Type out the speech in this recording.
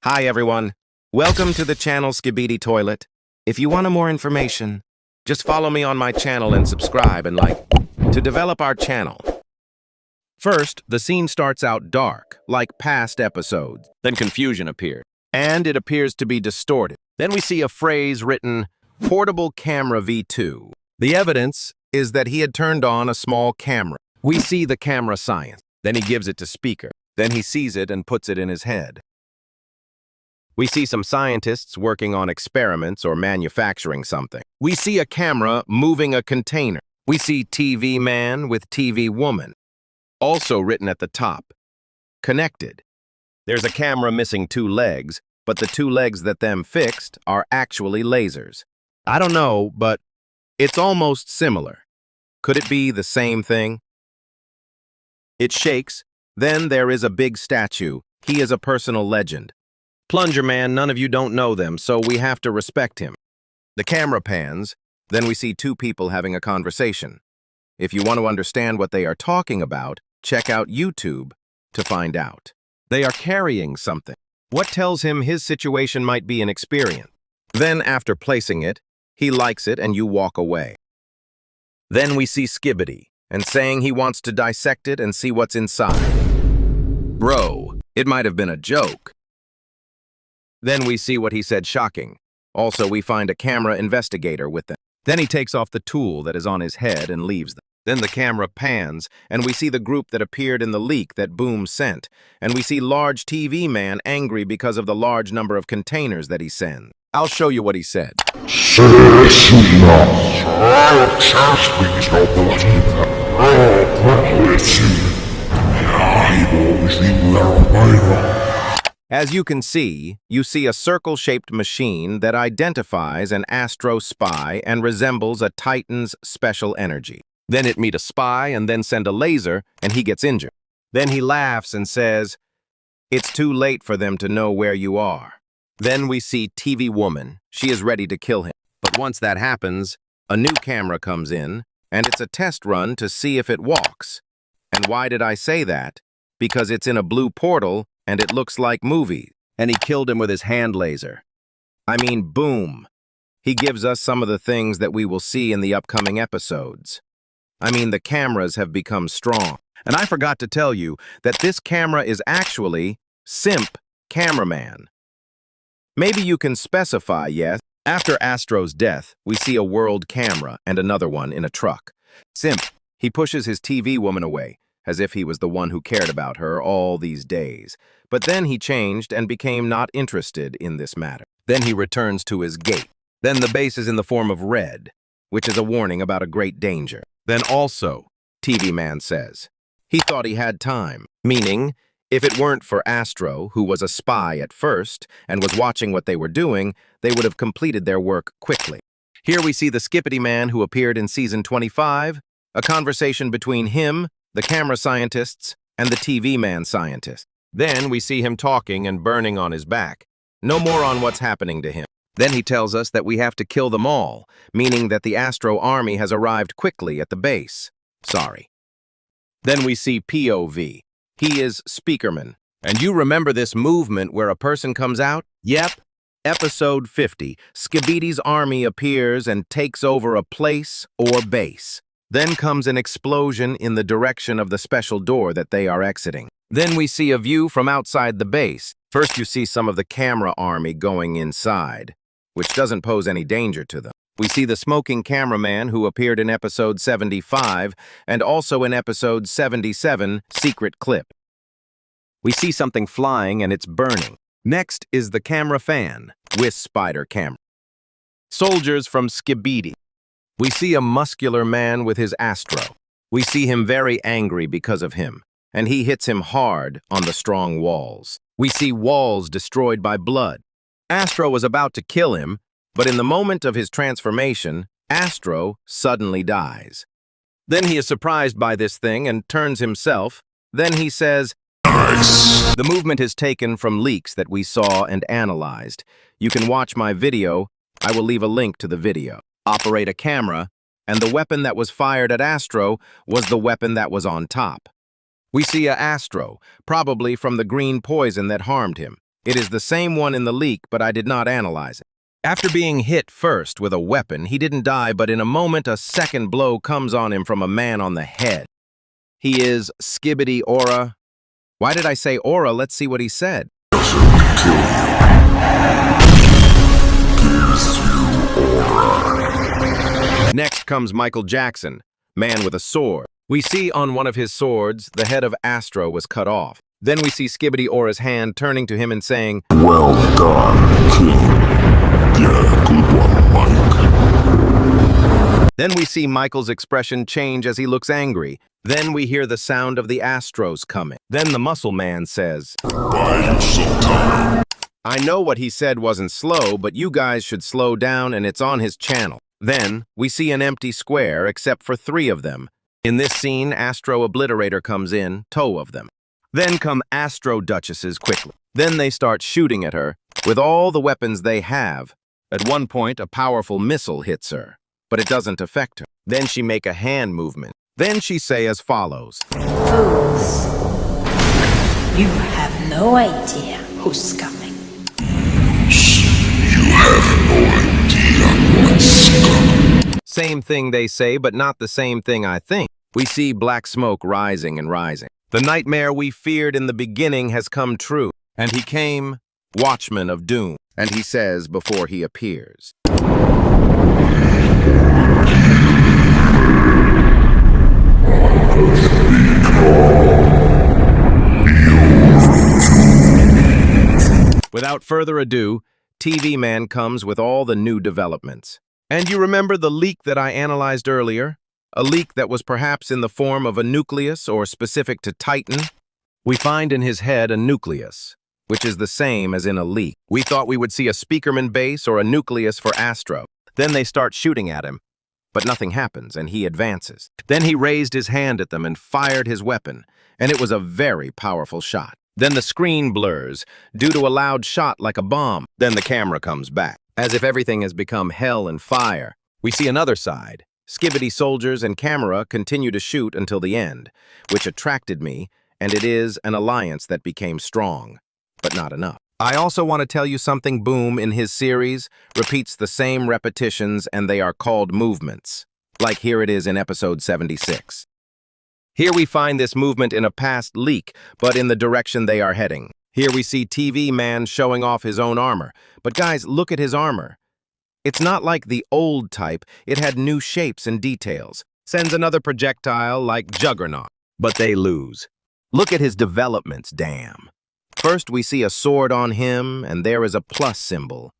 Hi everyone, welcome to the channel Skibidi Toilet. If you want more information, just follow me on my channel and subscribe and like to develop our channel. First, the scene starts out dark, like past episodes. Then confusion appears, and it appears to be distorted. Then we see a phrase written, Portable Camera V2. The evidence is that he had turned on a small camera. We see the camera science. Then he gives it to speaker. Then he sees it and puts it in his head. We see some scientists working on experiments or manufacturing something. We see a camera moving a container. We see TV man with TV woman. Also written at the top, connected. There's a camera missing 2 legs, but the 2 legs that them fixed are actually lasers. I don't know, but it's almost similar. Could it be the same thing? It shakes. Then there is a big statue. He is a personal legend. Plunger man, none of you don't know them, so we have to respect him. The camera pans, then we see 2 people having a conversation. If you want to understand what they are talking about, check out YouTube to find out. They are carrying something. What tells him his situation might be an experience. Then after placing it, he likes it and you walk away. Then we see Skibidi, and saying he wants to dissect it and see what's inside. Bro, it might have been a joke. Then we see what he said shocking. Also, we find a camera investigator with them. Then he takes off the tool that is on his head and leaves them. Then the camera pans, and we see the group that appeared in the leak that Boom sent. And we see large TV man angry because of the large number of containers that he sends. I'll show you what he said. As you can see, you see a circle-shaped machine that identifies an Astro spy and resembles a Titan's special energy. Then it meet a spy and then send a laser, and he gets injured. Then he laughs and says, "It's too late for them to know where you are." Then we see TV woman. She is ready to kill him. But once that happens, a new camera comes in, and it's a test run to see if it walks. And why did I say that? Because it's in a blue portal, and it looks like movies. And he killed him with his hand laser. I mean, boom. He gives us some of the things that we will see in the upcoming episodes. I mean, the cameras have become strong. And I forgot to tell you that this camera is actually Simp Cameraman. Maybe you can specify, yes? After Astro's death, we see a world camera and another one in a truck. Simp, he pushes his TV woman away, as if he was the one who cared about her all these days. But then he changed and became not interested in this matter. Then he returns to his gate. Then the base is in the form of red, which is a warning about a great danger. Then also, TV man says, he thought he had time, meaning, if it weren't for Astro, who was a spy at first and was watching what they were doing, they would have completed their work quickly. Here we see the Skibidi man who appeared in season 25, a conversation between him, the camera scientists, and the TV man scientist. Then we see him talking and burning on his back. No more on what's happening to him. Then he tells us that we have to kill them all, meaning that the Astro army has arrived quickly at the base. Sorry. Then we see POV. He is Speakerman. And you remember this movement where a person comes out? Yep. Episode 50. Skibidi's army appears and takes over a place or base. Then comes an explosion in the direction of the special door that they are exiting. Then we see a view from outside the base. First you see some of the camera army going inside, which doesn't pose any danger to them. We see the smoking cameraman who appeared in episode 75 and also in episode 77, Secret Clip. We see something flying and it's burning. Next is the camera fan with spider camera. Soldiers from Skibidi. We see a muscular man with his Astro. We see him very angry because of him, and he hits him hard on the strong walls. We see walls destroyed by blood. Astro was about to kill him, but in the moment of his transformation, Astro suddenly dies. Then he is surprised by this thing and turns himself. Then he says, "Nice." The movement is taken from leaks that we saw and analyzed. You can watch my video. I will leave a link to the video. Operate a camera, and the weapon that was fired at Astro was the weapon that was on top. We see a Astro, probably from the green poison that harmed him. It is the same one in the leak, but I did not analyze it. After being hit first with a weapon, he didn't die, but in a moment a second blow comes on him from a man on the head. He is Skibidi Aura. Why did I say Aura? Let's see what he said. Next comes Michael Jackson, man with a sword. We see on one of his swords, the head of Astro was cut off. Then we see Skibidi Aura's hand turning to him and saying, "Well done, King. Yeah, good one, Mike." Then we see Michael's expression change as he looks angry. Then we hear the sound of the Astros coming. Then the muscle man says, "Buy you some time." I know what he said wasn't slow, but you guys should slow down, and it's on his channel. Then we see an empty square except for 3 of them. In this scene, Astro Obliterator comes in, tow of them. Then come Astro Duchesses quickly. Then they start shooting at her with all the weapons they have. At one point, a powerful missile hits her, but it doesn't affect her. Then she make a hand movement. Then she say as follows. Fools, you have no idea who's coming. You have no idea what's coming. Same thing they say, but not the same thing I think. We see black smoke rising and rising. The nightmare we feared in the beginning has come true. And he came, Watchman of Doom. And he says before he appears. Without further ado, TV Man comes with all the new developments. And you remember the leak that I analyzed earlier? A leak that was perhaps in the form of a nucleus or specific to Titan? We find in his head a nucleus, which is the same as in a leak. We thought we would see a Speakerman base or a nucleus for Astro. Then they start shooting at him, but nothing happens and he advances. Then he raised his hand at them and fired his weapon, and it was a very powerful shot. Then the screen blurs due to a loud shot like a bomb. Then the camera comes back, as if everything has become hell and fire. We see another side. Skibidi soldiers and camera continue to shoot until the end, which attracted me, and it is an alliance that became strong, but not enough. I also want to tell you something. Boom in his series repeats the same repetitions, and they are called movements, like here it is in episode 76. Here we find this movement in a past leak, but in the direction they are heading. Here we see TV Man showing off his own armor. But guys, look at his armor. It's not like the old type. It had new shapes and details. Sends another projectile like Juggernaut. But they lose. Look at his developments, damn. First we see a sword on him, and there is a plus symbol.